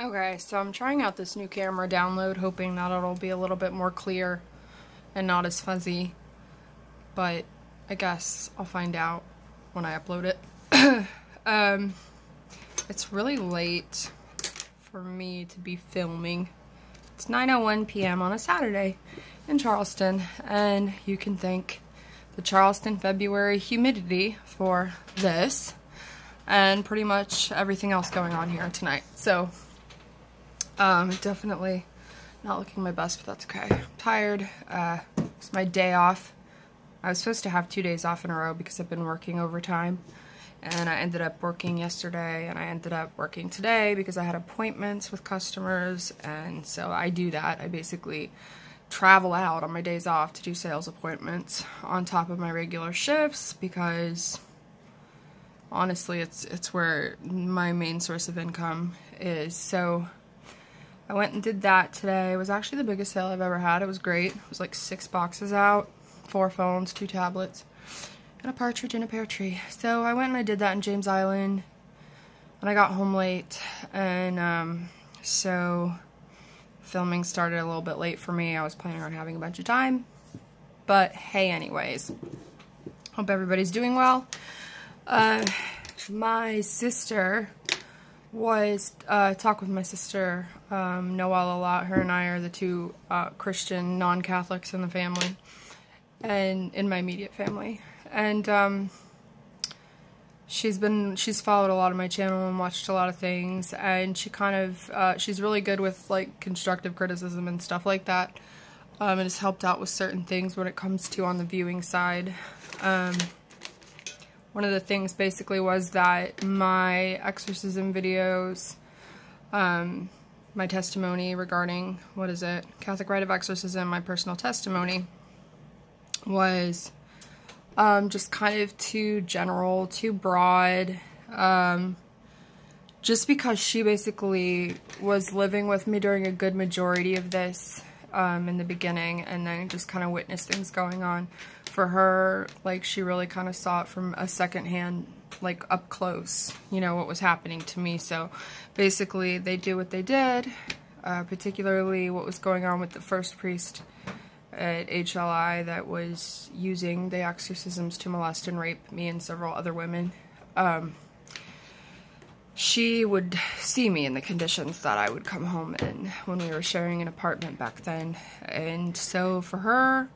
Okay, so I'm trying out this new camera download, hoping that it'll be a little bit more clear and not as fuzzy, but I guess I'll find out when I upload it. It's really late for me to be filming. It's 9:01 p.m. on a Saturday in Charleston, and you can thank the Charleston February humidity for this and pretty much everything else going on here tonight. So definitely not looking my best, but that's okay. I'm tired. It's my day off. I was supposed to have 2 days off in a row because I've been working overtime, and I ended up working yesterday, and I ended up working today because I had appointments with customers, and so I do that. I basically travel out on my days off to do sales appointments on top of my regular shifts because honestly it's where my main source of income is. So I went and did that today. It was actually the biggest sale I've ever had. It was great. It was like 6 boxes out, 4 phones, 2 tablets, and a partridge in a pear tree. So I went and I did that in James Island, and I got home late, and so filming started a little bit late for me. I was planning on having a bunch of time, but hey, anyways, hope everybody's doing well. My sister was talk with my sister Noelle a lot. Her and I are the two Christian non-Catholics in the family and in my immediate family, and she's followed a lot of my channel and watched a lot of things, and she kind of she's really good with like constructive criticism and stuff like that, and has helped out with certain things when it comes to on the viewing side. One of the things basically was that my exorcism videos, my testimony regarding, what is it, Catholic Rite of Exorcism, my personal testimony, was just kind of too general, too broad, just because she basically was living with me during a good majority of this in the beginning, and then just kind of witnessed things going on. For her, like, she really kind of saw it from a second hand, like, up close, you know, what was happening to me. So basically they do what they did, particularly what was going on with the first priest at HLI that was using the exorcisms to molest and rape me and several other women. She would see me in the conditions that I would come home in when we were sharing an apartment back then. And so for her,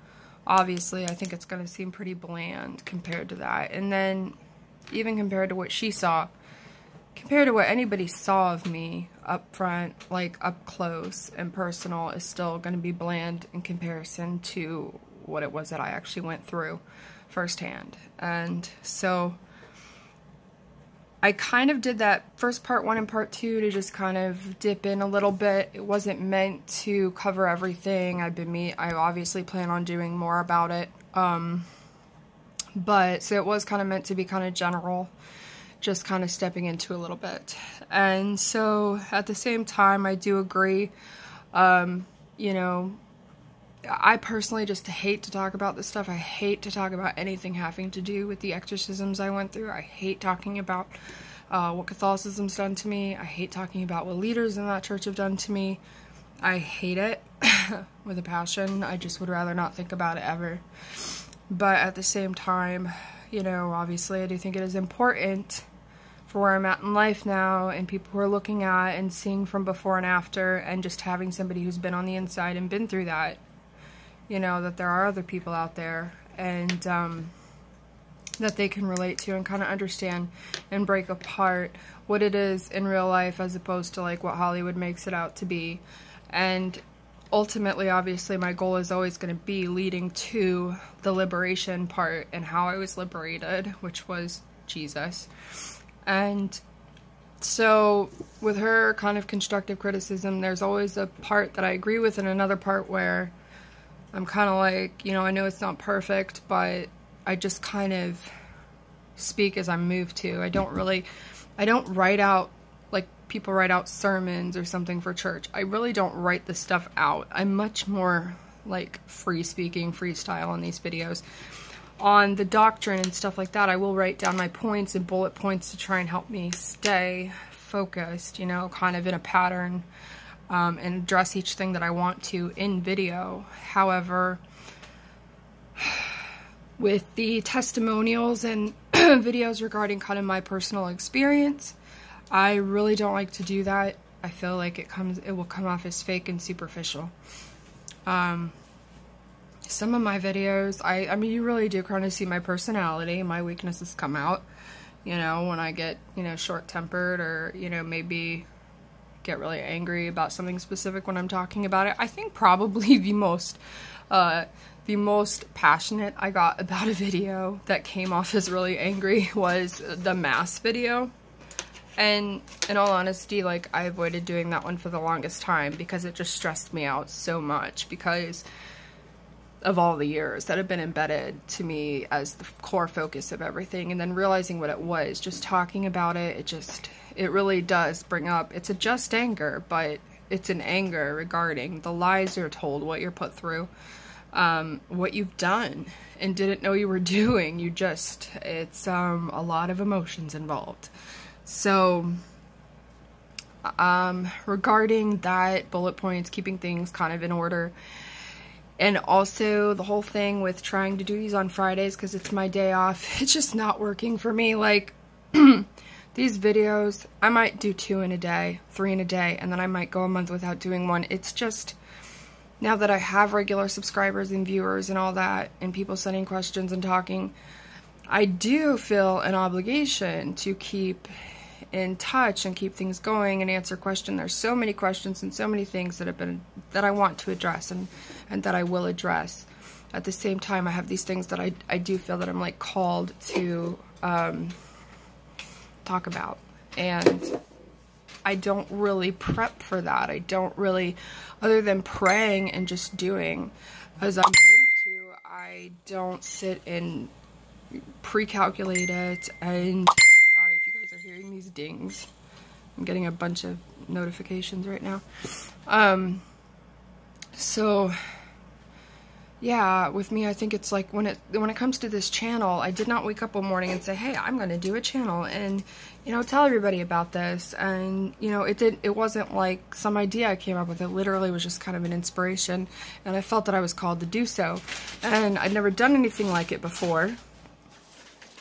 obviously, I think it's going to seem pretty bland compared to that. And then even compared to what she saw, compared to what anybody saw of me up front, like up close and personal, is still going to be bland in comparison to what it was that I actually went through firsthand. And so I kind of did that first part 1 and part 2 to just kind of dip in a little bit. It wasn't meant to cover everything. I obviously plan on doing more about it. But so it was kind of meant to be kind of general, just kind of stepping into a little bit. And so at the same time, I do agree, you know, I personally just hate to talk about this stuff. I hate to talk about anything having to do with the exorcisms I went through. I hate talking about what Catholicism's done to me. I hate talking about what leaders in that church have done to me. I hate it with a passion. I just would rather not think about it ever. But at the same time, you know, obviously I do think it is important for where I'm at in life now, and people who are looking at and seeing from before and after, and just having somebody who's been on the inside and been through that, you know, that there are other people out there, and that they can relate to and kind of understand and break apart what it is in real life as opposed to like what Hollywood makes it out to be. And ultimately, obviously, my goal is always going to be leading to the liberation part and how I was liberated, which was Jesus. And so with her kind of constructive criticism, there's always a part that I agree with and another part where I'm kind of like, you know, I know it's not perfect, but I just kind of speak as I'm moved to. I don't write out, like people write out sermons or something for church. I really don't write the stuff out. I'm much more like free speaking, freestyle on these videos. On the doctrine and stuff like that, I will write down my points and bullet points to try and help me stay focused, you know, kind of in a pattern, and address each thing that I want to in video. However, with the testimonials and videos regarding kind of my personal experience, I really don't like to do that. I feel like it will come off as fake and superficial. Some of my videos, I mean, you really do kind of see my personality. My weaknesses come out, you know, when I get, you know, short-tempered, or, you know, maybe get really angry about something specific when I'm talking about it. I think probably the most passionate I got about a video that came off as really angry was the mass video. And in all honesty, like, I avoided doing that one for the longest time because it just stressed me out so much because of all the years that have been embedded to me as the core focus of everything. And then realizing what it was, just talking about it, it really does bring up, it's a just anger, but it's an anger regarding the lies you're told, what you're put through, what you've done and didn't know you were doing. It's a lot of emotions involved. So, regarding that, bullet points, keeping things kind of in order, and also the whole thing with trying to do these on Fridays because it's my day off, it's just not working for me. Like, these videos, I might do 2 in a day, 3 in a day, and then I might go a month without doing one. It's just, now that I have regular subscribers and viewers and all that, and people sending questions and talking, I do feel an obligation to keep in touch and keep things going and answer questions. There's so many questions and so many things that I want to address and that I will address. At the same time, I have these things that I do feel that I'm like called to talk about, and I don't really prep for that. I don't really, other than praying and just doing as I'm moved to, I don't sit and pre-calculate it. And sorry if you guys are hearing these dings. I'm getting a bunch of notifications right now. So yeah, with me, I think it's like when it comes to this channel, I did not wake up one morning and say, hey, I'm going to do a channel and, you know, tell everybody about this. And, you know, it wasn't like some idea I came up with. It literally was just kind of an inspiration, and I felt that I was called to do so. And I'd never done anything like it before,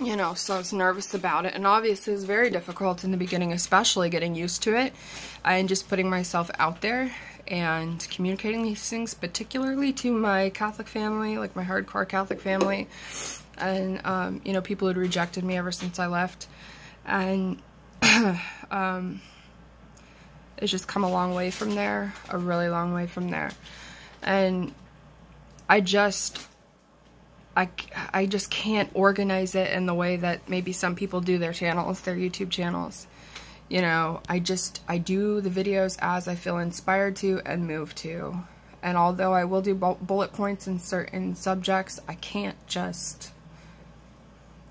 you know, so I was nervous about it. And obviously it was very difficult in the beginning, especially getting used to it and just putting myself out there and communicating these things, particularly to my Catholic family, like my hardcore Catholic family, and, you know, people who'd rejected me ever since I left. And it's just come a long way from there, a really long way from there. And I just can't organize it in the way that maybe some people do their channels, their YouTube channels. You know, I do the videos as I feel inspired to and moved to. And although I will do bullet points in certain subjects, I can't just,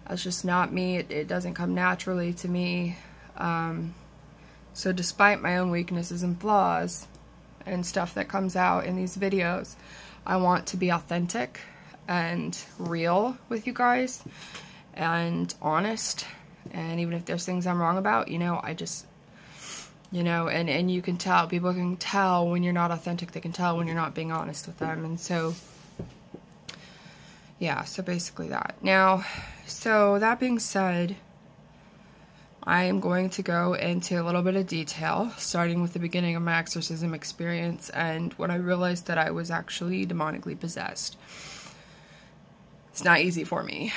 that's just not me. It doesn't come naturally to me. So despite my own weaknesses and flaws and stuff that comes out in these videos, I want to be authentic and real with you guys and honest. And even if there's things I'm wrong about, you know, I just, you know, and you can tell, people can tell when you're not authentic. They can tell when you're not being honest with them. And so, yeah, so basically that. Now, so that being said, I am going to go into a little bit of detail, starting with the beginning of my exorcism experience and when I realized that I was actually demonically possessed. It's not easy for me.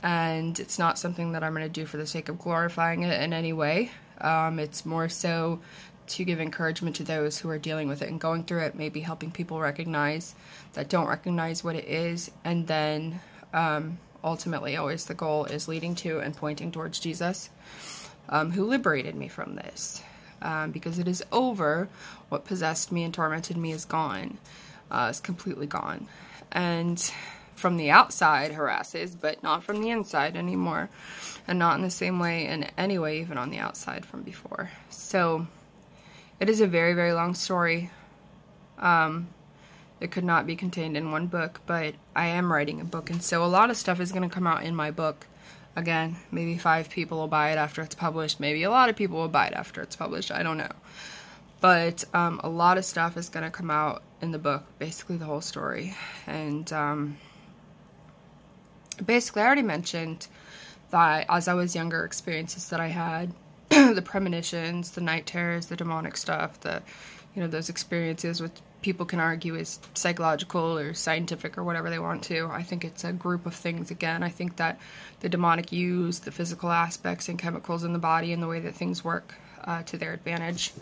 And it's not something that I'm going to do for the sake of glorifying it in any way. It's more so to give encouragement to those who are dealing with it and going through it, maybe helping people recognize that don't recognize what it is, and then ultimately always the goal is leading to and pointing towards Jesus, who liberated me from this, because it is over. What possessed me and tormented me is gone. It's completely gone. And from the outside harasses, but not from the inside anymore, and not in the same way in any way, even on the outside from before. So it is a very, very long story. It could not be contained in one book, but I am writing a book, and so a lot of stuff is going to come out in my book Again, maybe 5 people will buy it after it's published. Maybe a lot of people will buy it after it's published. I don't know. But a lot of stuff is going to come out in the book, basically the whole story. And basically, I already mentioned that as I was younger, experiences that I had, the premonitions, the night terrors, the demonic stuff, those experiences which people can argue is psychological or scientific or whatever they want to. I think it's a group of things again. I think that the demonic use the physical aspects and chemicals in the body and the way that things work to their advantage.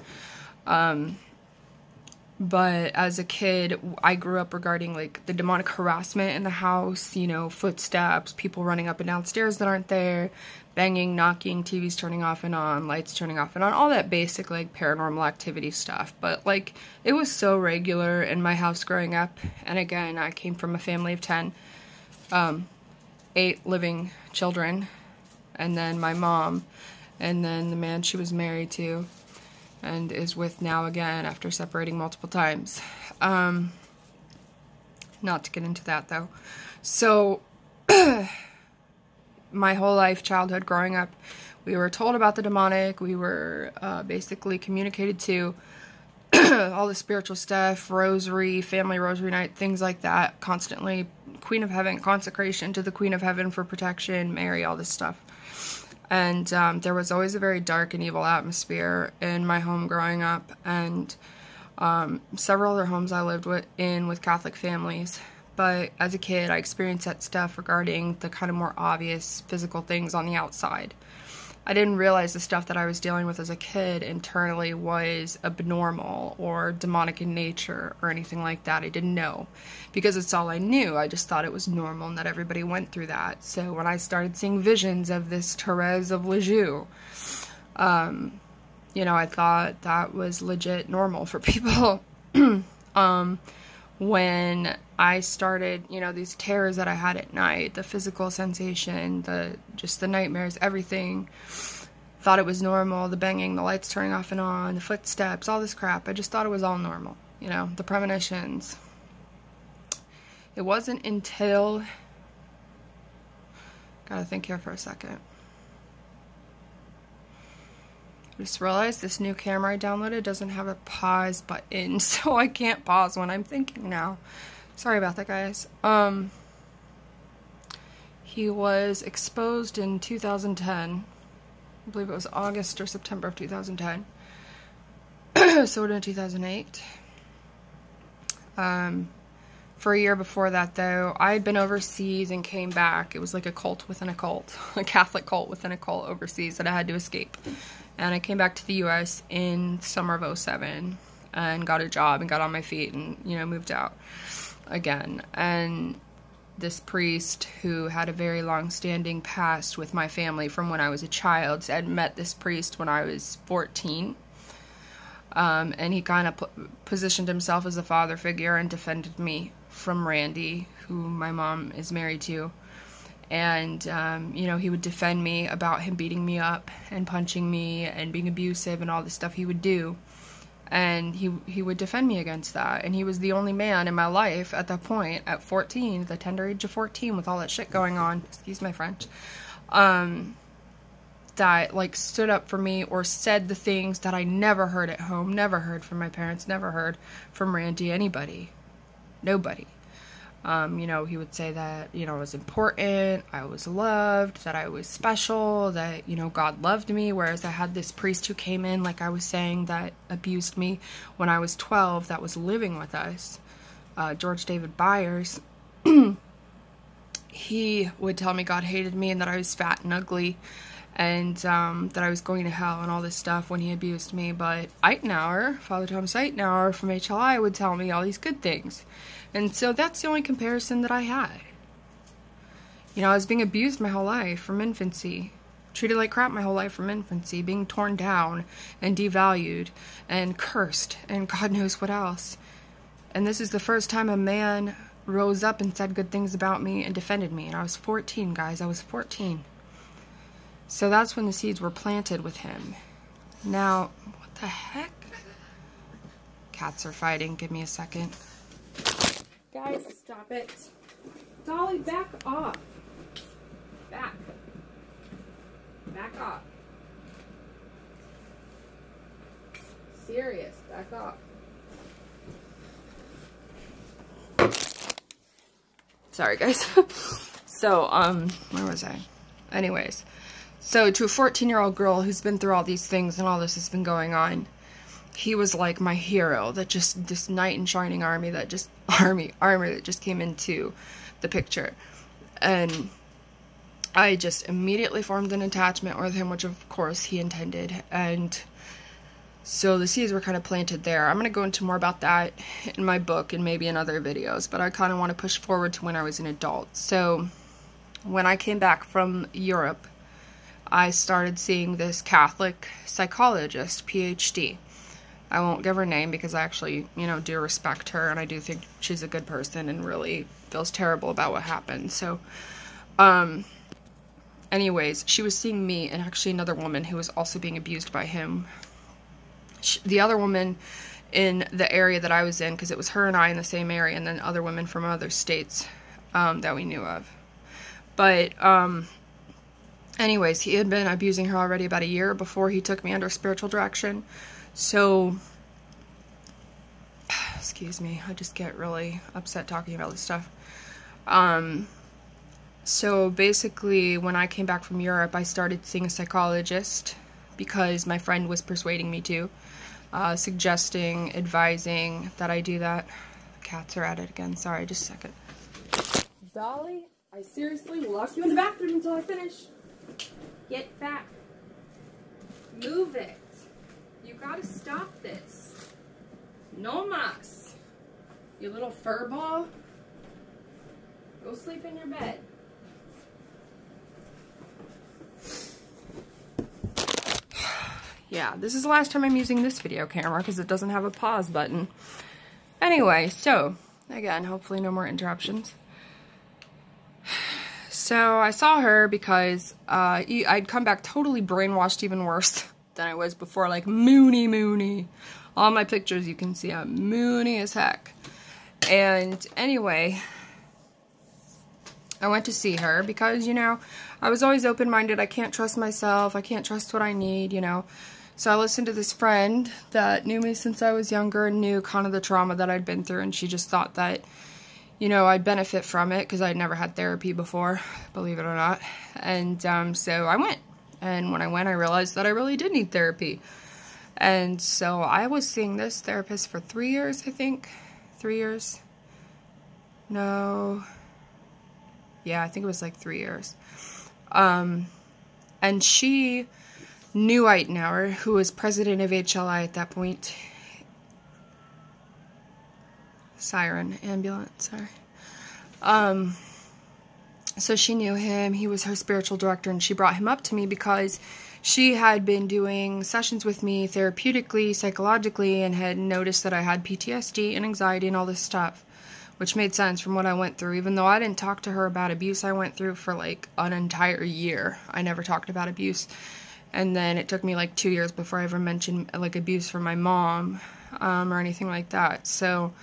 But as a kid, I grew up regarding like the demonic harassment in the house, footsteps, people running up and down stairs that aren't there, banging, knocking, TVs turning off and on, lights turning off and on, all that basic like paranormal activity stuff. But like it was so regular in my house growing up. And again, I came from a family of 10, 8 living children, and then my mom, and then the man she was married to and is with now again after separating multiple times. Not to get into that though. So my whole life, childhood, growing up, we were told about the demonic. We were basically communicated to all the spiritual stuff, rosary, family rosary night, things like that, constantly. Queen of Heaven, consecration to the Queen of Heaven for protection, Mary, all this stuff. And there was always a very dark and evil atmosphere in my home growing up, and several other homes I lived in with Catholic families. But as a kid, I experienced that stuff regarding the kind of more obvious physical things on the outside. I didn't realize the stuff that I was dealing with as a kid internally was abnormal or demonic in nature or anything like that. I didn't know, because it's all I knew. I just thought it was normal and that everybody went through that. So when I started seeing visions of this Therese of Lisieux, I thought that was legit normal for people. When I started, these terrors that I had at night, the physical sensation, just the nightmares, everything, thought it was normal, the banging, the lights turning off and on, the footsteps, all this crap. I just thought it was all normal, the premonitions. It wasn't until, gotta think here for a second. I just realized this new camera I downloaded doesn't have a pause button, so I can't pause when I'm thinking now. Sorry about that, guys. He was exposed in 2010. I believe it was August or September of 2010. So it in 2008. For a year before that, though, I had been overseas and came back. It was like a cult within a cult, a Catholic cult within a cult overseas that I had to escape. And I came back to the U.S. in summer of 2007 and got a job and got on my feet and, moved out again. And this priest, who had a very long-standing past with my family from when I was a child, had met this priest when I was 14. And he kind of positioned himself as a father figure and defended me from Randy, who my mom is married to. And, he would defend me about him beating me up and punching me and being abusive and all the stuff he would do. And he would defend me against that. And he was the only man in my life at that point, at 14, the tender age of 14, with all that shit going on, excuse my French, that, stood up for me or said the things that I never heard at home, never heard from my parents, never heard from Randy, anybody. Nobody. He would say that, I was important, I was loved, that I was special, that, God loved me, whereas I had this priest who came in, like I was saying, that abused me when I was 12, that was living with us, George David Byers. He would tell me God hated me and that I was fat and ugly, and that I was going to hell and all this stuff when he abused me. But Eitenauer, Father Thomas Eitenauer from HLI, would tell me all these good things. And so that's the only comparison that I had. I was being abused my whole life from infancy, treated like crap my whole life from infancy, being torn down and devalued and cursed and God knows what else. And this is the first time a man rose up and said good things about me and defended me. And I was 14, guys. I was 14. So that's when the seeds were planted with him. Now, what the heck? Cats are fighting. Give me a second. Guys, stop it. Dolly, back off. Back. serious. Back up. Sorry, guys. So, where was I? Anyways. So, to a 14-year-old girl who's been through all these things and all this has been going on, he was like my hero, that just, this knight in shining armor that just came into the picture. And I just immediately formed an attachment with him, which of course he intended. And so the seeds were kind of planted there. I'm going to go into more about that in my book and maybe in other videos, but I kind of want to push forward to when I was an adult. So when I came back from Europe, I started seeing this Catholic psychologist, PhD. I won't give her name because I actually, you know, do respect her, and I do think she's a good person and really feels terrible about what happened. So, anyways, she was seeing me and actually another woman who was also being abused by him. The other woman in the area that I was in, because it was her and I in the same area, and then other women from other states that we knew of. But, anyways, he had been abusing her already about a year before he took me under spiritual direction. So, excuse me, I just get really upset talking about this stuff. So basically, when I came back from Europe, I started seeing a psychologist because my friend was persuading me to, suggesting, advising that I do that. The cats are at it again. Sorry, just a second. Dolly, I seriously will lock you in the bathroom until I finish. Get back. Move it. You gotta stop this. No mas. You little fur ball. Go sleep in your bed. Yeah, this is the last time I'm using this video camera because it doesn't have a pause button. Anyway, so, again, hopefully no more interruptions. So, I saw her because I'd come back totally brainwashed, even worse than I was before, like moony. All my pictures you can see I'm moony as heck. And anyway, I went to see her because, you know, I was always open-minded. I can't trust myself. I can't trust what I need, you know. So I listened to this friend that knew me since I was younger and knew kind of the trauma that I'd been through, and she just thought that, you know, I'd benefit from it because I'd never had therapy before, believe it or not. And so I went. And when I went, I realized that I really did need therapy. And so I was seeing this therapist for 3 years, I think. 3 years? No. Yeah, I think it was like 3 years. And she knew Eitenauer, who was president of HLI at that point. Siren, ambulance, sorry. So she knew him. He was her spiritual director, and she brought him up to me because she had been doing sessions with me therapeutically, psychologically, and had noticed that I had PTSD and anxiety and all this stuff, which made sense from what I went through. Even though I didn't talk to her about abuse I went through for like an entire year. I never talked about abuse. And then it took me like 2 years before I ever mentioned like abuse from my mom or anything like that. So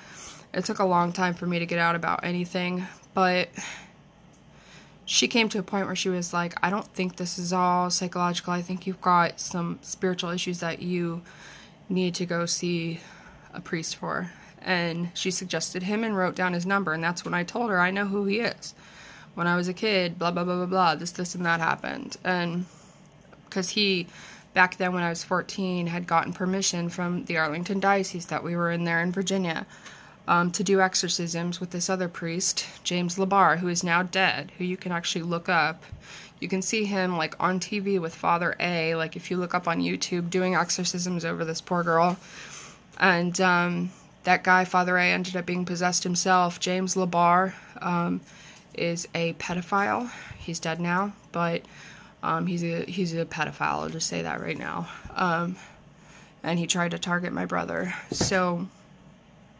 it took a long time for me to get out about anything. But she came to a point where she was like, I don't think this is all psychological. I think you've got some spiritual issues that you need to go see a priest for. And she suggested him and wrote down his number. And that's when I told her, I know who he is. When I was a kid, blah, blah, blah, blah, blah, this, and that happened. And because he, back then when I was 14, had gotten permission from the Arlington Diocese that we were in there in Virginia to do exorcisms with this other priest, James Labar, who is now dead, who you can actually look up. You can see him like on TV with Father A, like if you look up on YouTube, doing exorcisms over this poor girl. And that guy, Father A, ended up being possessed himself. James Labar is a pedophile. He's dead now, but he's a pedophile. I'll just say that right now. And he tried to target my brother. So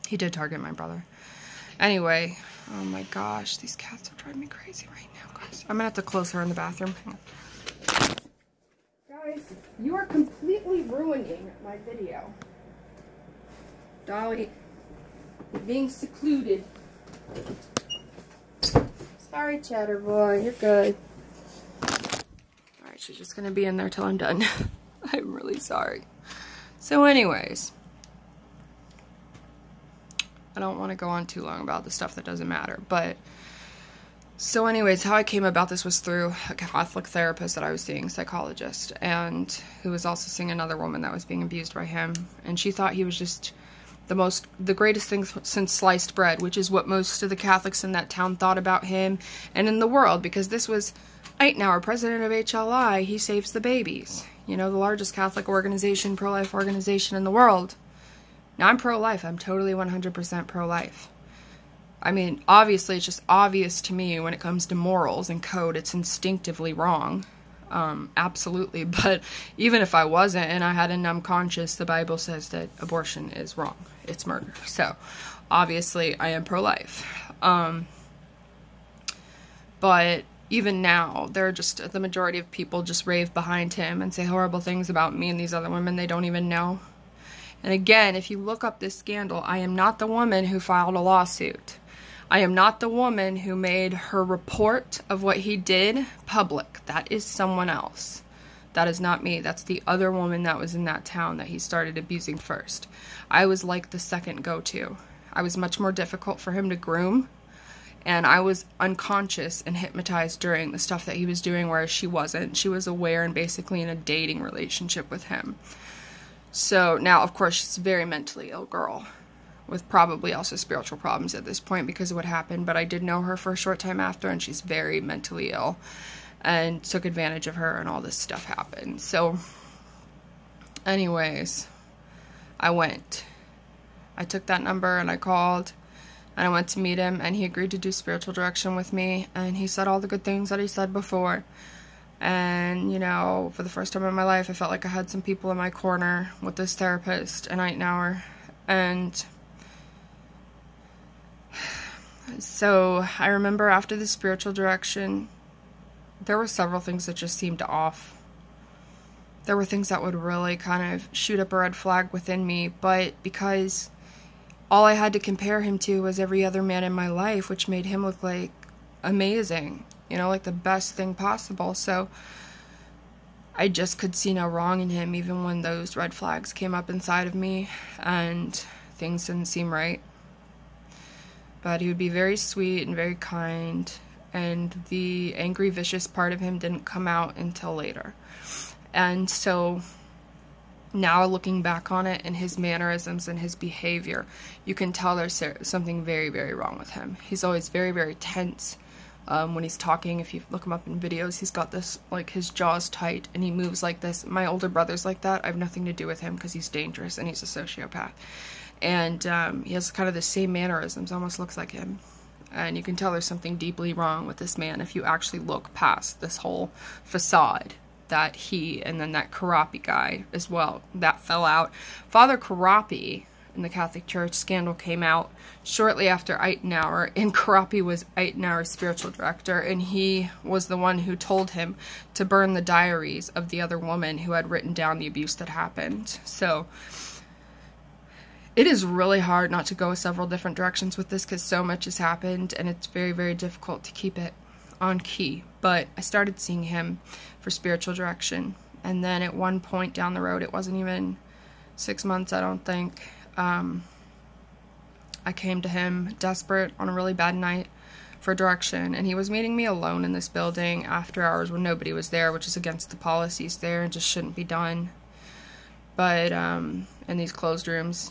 he did target my brother. Anyway, oh my gosh, these cats are driving me crazy right now, guys. I'm gonna have to close her in the bathroom. Guys, you are completely ruining my video. Dolly, you're being secluded. Sorry, Chatter Boy, you're good. Alright, she's just gonna be in there till I'm done. I'm really sorry. So anyways, I don't want to go on too long about the stuff that doesn't matter. But, so anyways, how I came about this was through a Catholic therapist that I was seeing, psychologist, and who was also seeing another woman that was being abused by him. And she thought he was just the greatest thing since sliced bread, which is what most of the Catholics in that town thought about him and in the world, because this was Eitenauer, president of HLI. He saves the babies. You know, the largest Catholic organization, pro-life organization in the world. Now, I'm pro-life. I'm totally 100% pro-life. I mean, obviously, it's just obvious to me when it comes to morals and code, it's instinctively wrong. Absolutely. But even if I wasn't and I had a numb conscience, the Bible says that abortion is wrong. It's murder. So, obviously, I am pro-life. But even now, they're just, the majority of people just rave behind him and say horrible things about me and these other women they don't even know. And again, if you look up this scandal, I am not the woman who filed a lawsuit. I am not the woman who made her report of what he did public. That is someone else. That is not me. That's the other woman that was in that town that he started abusing first. I was like the second go-to. I was much more difficult for him to groom. And I was unconscious and hypnotized during the stuff that he was doing, whereas she wasn't. She was aware and basically in a dating relationship with him. So now, of course, she's a very mentally ill girl with probably also spiritual problems at this point because of what happened. But I did know her for a short time after, and she's very mentally ill and took advantage of her, and all this stuff happened. So anyways, I went. I took that number and I called. And I went to meet him, and he agreed to do spiritual direction with me, and he said all the good things that he said before. And, you know, for the first time in my life, I felt like I had some people in my corner with this therapist and Eitenauer. And so I remember after the spiritual direction, there were several things that just seemed off. There were things that would really kind of shoot up a red flag within me, but because all I had to compare him to was every other man in my life, which made him look like amazing, you know, like the best thing possible. So I just could see no wrong in him, even when those red flags came up inside of me and things didn't seem right. But he would be very sweet and very kind, and the angry, vicious part of him didn't come out until later. And so now looking back on it and his mannerisms and his behavior, you can tell there's something very, very wrong with him. He's always very, very tense when he's talking. If you look him up in videos, he's got this, like, his jaw's tight and he moves like this. My older brother's like that. I have nothing to do with him because he's dangerous and he's a sociopath. And he has kind of the same mannerisms, almost looks like him. And you can tell there's something deeply wrong with this man if you actually look past this whole facade that he, and then that Karapi guy as well, that fell out. Father Karapi in the Catholic Church scandal came out shortly after Eitenauer, and Karapi was Eitenauer's spiritual director, and he was the one who told him to burn the diaries of the other woman who had written down the abuse that happened. So it is really hard not to go several different directions with this because so much has happened, and it's very, very difficult to keep it on key. But I started seeing him for spiritual direction, and then at one point down the road, it wasn't even 6 months, I don't think, I came to him desperate on a really bad night for direction, and he was meeting me alone in this building after hours when nobody was there, which is against the policies there and just shouldn't be done. But in these closed rooms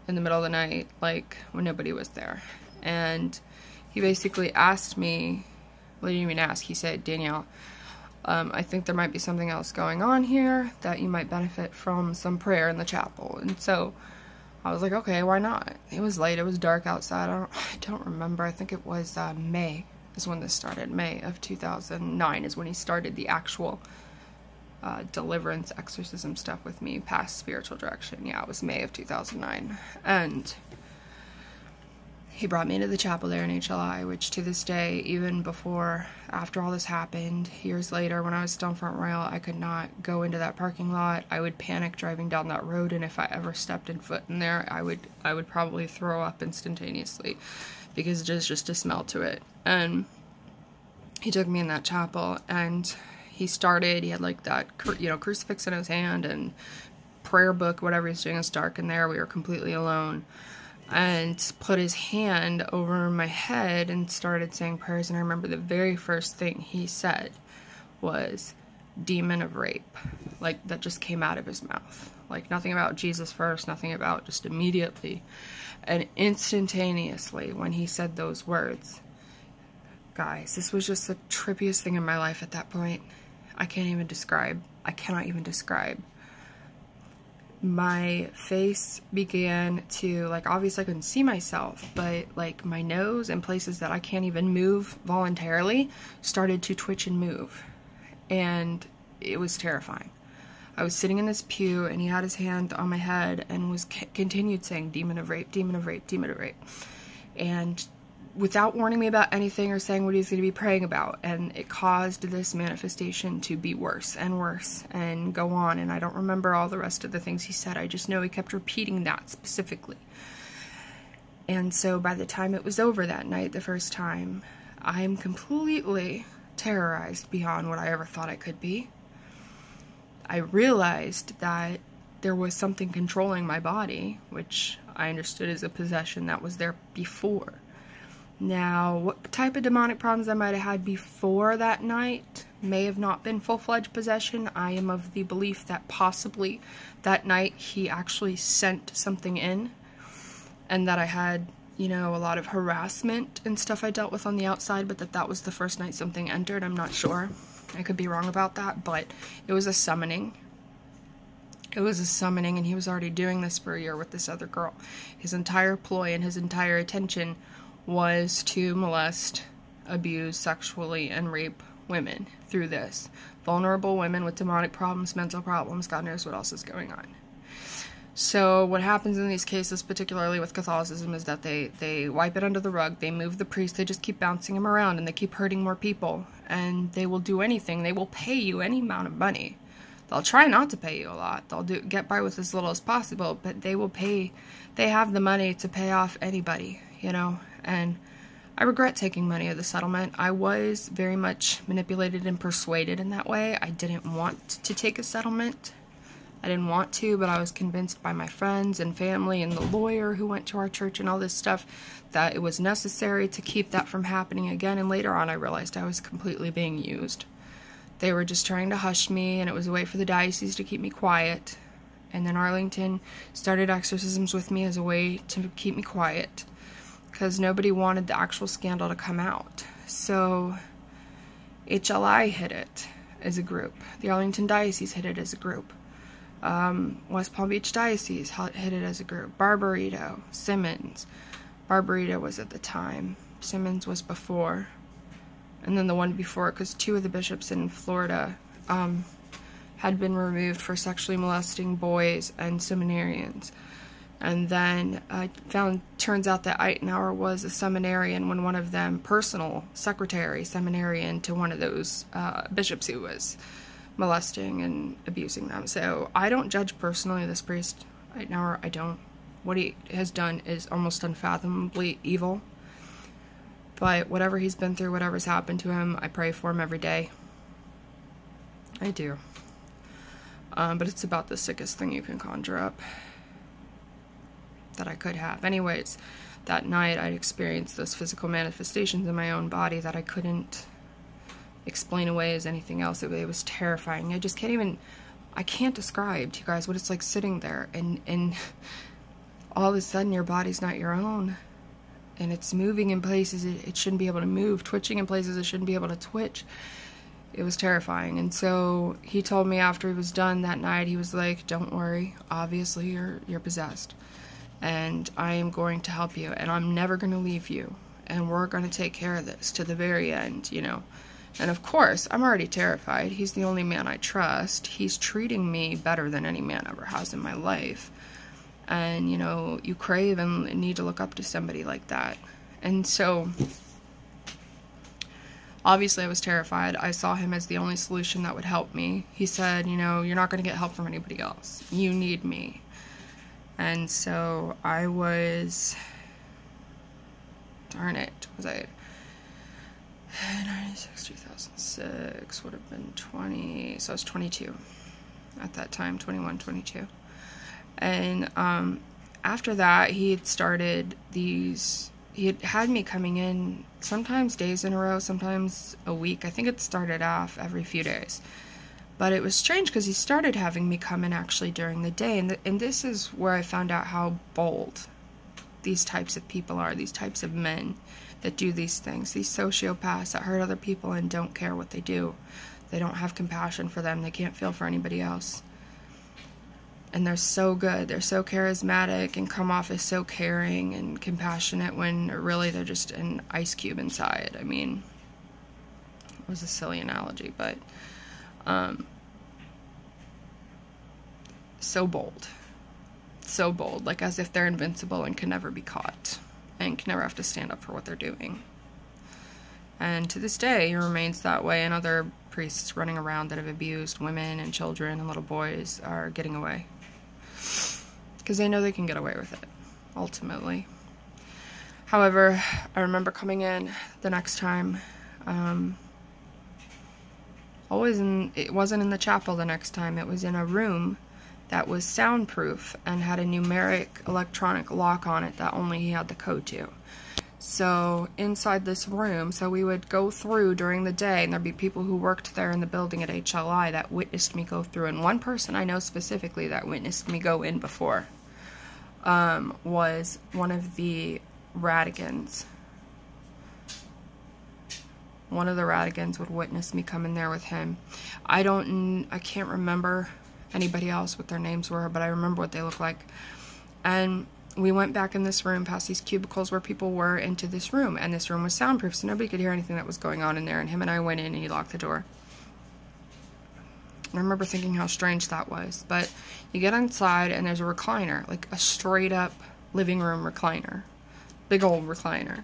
in the middle of the night, like when nobody was there, and he basically asked me, well, he didn't even ask, he said, Danielle, I think there might be something else going on here that you might benefit from some prayer in the chapel. And so I was like, okay, why not? It was late, it was dark outside, I don't remember, I think it was May is when this started. May of 2009 is when he started the actual deliverance exorcism stuff with me past spiritual direction. Yeah, it was May of 2009. And he brought me into the chapel there in HLI, which to this day, even before, after all this happened, years later, when I was still in Front Royal, I could not go into that parking lot. I would panic driving down that road, and if I ever stepped foot in there, I would probably throw up instantaneously because there's just a smell to it. And he took me in that chapel, and he had like that, you know, crucifix in his hand and prayer book, whatever he's doing. It's dark in there. We were completely alone. and put his hand over my head and started saying prayers. And I remember the very first thing he said was, demon of rape. Like, that just came out of his mouth. Like, nothing about Jesus first, nothing about, just immediately. And instantaneously, when he said those words, guys, this was just the trippiest thing in my life at that point. I cannot even describe. My face began to, like, obviously I couldn't see myself, but like my nose and places that I can't even move voluntarily started to twitch and move. And it was terrifying. I was sitting in this pew, and he had his hand on my head and was continued saying, demon of rape, demon of rape, demon of rape. And without warning me about anything or saying what he was going to be praying about. And it caused this manifestation to be worse and worse and go on. And I don't remember all the rest of the things he said. I just know he kept repeating that specifically. And so by the time it was over that night, the first time, I'm completely terrorized beyond what I ever thought I could be. I realized that there was something controlling my body, which I understood as a possession that was there before. Now, what type of demonic problems I might have had before that night may have not been full-fledged possession. I am of the belief that possibly that night he actually sent something in, and that I had, you know, a lot of harassment and stuff I dealt with on the outside, but that was the first night something entered. I'm not sure. I could be wrong about that, but it was a summoning. It was a summoning, and he was already doing this for a year with this other girl. His entire ploy and his entire attention was to molest, abuse, sexually, and rape women through this. Vulnerable women with demonic problems, mental problems, God knows what else is going on. So what happens in these cases, particularly with Catholicism, is that they wipe it under the rug, they move the priest, they just keep bouncing him around, and they keep hurting more people, and they will do anything. They will pay you any amount of money. They'll try not to pay you a lot. They'll get by with as little as possible, but they will pay. They have the money to pay off anybody, you know. And I regret taking money of the settlement. I was very much manipulated and persuaded in that way. I didn't want to take a settlement. I didn't want to, but I was convinced by my friends and family and the lawyer who went to our church and all this stuff that it was necessary to keep that from happening again. And later on, I realized I was completely being used. They were just trying to hush me, and it was a way for the diocese to keep me quiet. And then Arlington started exorcisms with me as a way to keep me quiet, because nobody wanted the actual scandal to come out. So HLI hid it as a group. The Arlington Diocese hid it as a group. West Palm Beach Diocese hid it as a group. Barbarito, Simmons. Barbarito was at the time. Simmons was before. And then the one before, because two of the bishops in Florida had been removed for sexually molesting boys and seminarians. And then turns out that Eitenauer was a seminarian when one of them, personal secretary, seminarian to one of those bishops who was molesting and abusing them. So I don't judge personally this priest, Eitenauer. I don't. What he has done is almost unfathomably evil. But whatever he's been through, whatever's happened to him, I pray for him every day. I do. But it's about the sickest thing you can conjure up that I could have. Anyways, that night I experienced those physical manifestations in my own body that I couldn't explain away as anything else. It was terrifying. I can't describe to you guys what it's like sitting there and all of a sudden your body's not your own. And it's moving in places it shouldn't be able to move, twitching in places it shouldn't be able to twitch. It was terrifying. And so he told me after he was done that night, he was like, don't worry, obviously you're possessed. And I am going to help you, and I'm never going to leave you. And we're going to take care of this to the very end, you know. And of course, I'm already terrified. He's the only man I trust. He's treating me better than any man ever has in my life. And, you know, you crave and need to look up to somebody like that. And so, obviously I was terrified. I saw him as the only solution that would help me. He said, you know, you're not going to get help from anybody else. You need me. And so I was, darn it, was I 96, 2006, would have been 20, so I was 22 at that time, 21, 22. And after that, he had started these, he had me coming in sometimes days in a row, sometimes a week. I think it started off every few days. But it was strange because he started having me come in actually during the day. And this is where I found out how bold these types of people are, these types of men that do these things, these sociopaths that hurt other people and don't care what they do. They don't have compassion for them. They can't feel for anybody else. And they're so good. They're so charismatic and come off as so caring and compassionate when really they're just an ice cube inside. I mean, it was a silly analogy, but so bold. So bold, like as if they're invincible and can never be caught and can never have to stand up for what they're doing. And to this day, it remains that way, and other priests running around that have abused women and children and little boys are getting away. Because they know they can get away with it, ultimately. However, I remember coming in the next time, it wasn't in the chapel the next time, it was in a room that was soundproof and had a numeric electronic lock on it that only he had the code to. So inside this room, so we would go through during the day, and there'd be people who worked there in the building at HLI that witnessed me go through. And one person I know specifically that witnessed me go in before was one of the Radigans. One of the Radigans would witness me come in there with him. I can't remember anybody else what their names were, but I remember what they looked like. And we went back in this room past these cubicles where people were into this room, and this room was soundproof, so nobody could hear anything that was going on in there, and him and I went in and he locked the door. And I remember thinking how strange that was. But you get inside and there's a recliner, like a straight up living room recliner, big old recliner.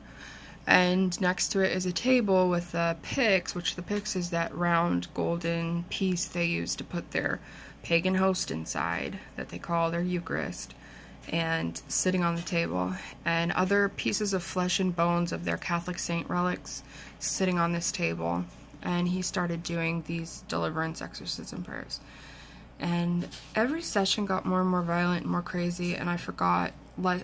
And next to it is a table with a pyx, which the pyx is that round golden piece they use to put their pagan host inside that they call their Eucharist, and sitting on the table, and other pieces of flesh and bones of their Catholic saint relics sitting on this table. And he started doing these deliverance exorcism prayers, and every session got more and more violent and more crazy, and I forgot,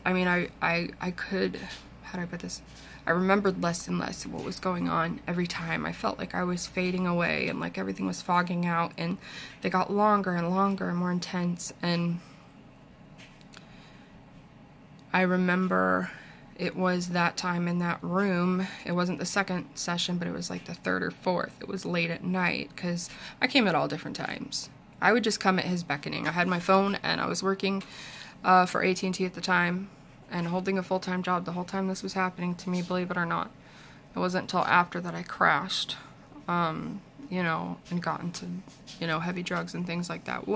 I mean, I could, how do I put this, I remembered less and less of what was going on every time. I felt like I was fading away and like everything was fogging out, and they got longer and longer and more intense. And I remember it was that time in that room, it wasn't the second session, but it was like the third or fourth. It was late at night, because I came at all different times. I would just come at his beckoning. I had my phone, and I was working for AT&T at the time, and holding a full-time job the whole time this was happening to me, believe it or not. It wasn't until after that I crashed, you know, and got into, you know, heavy drugs and things like that.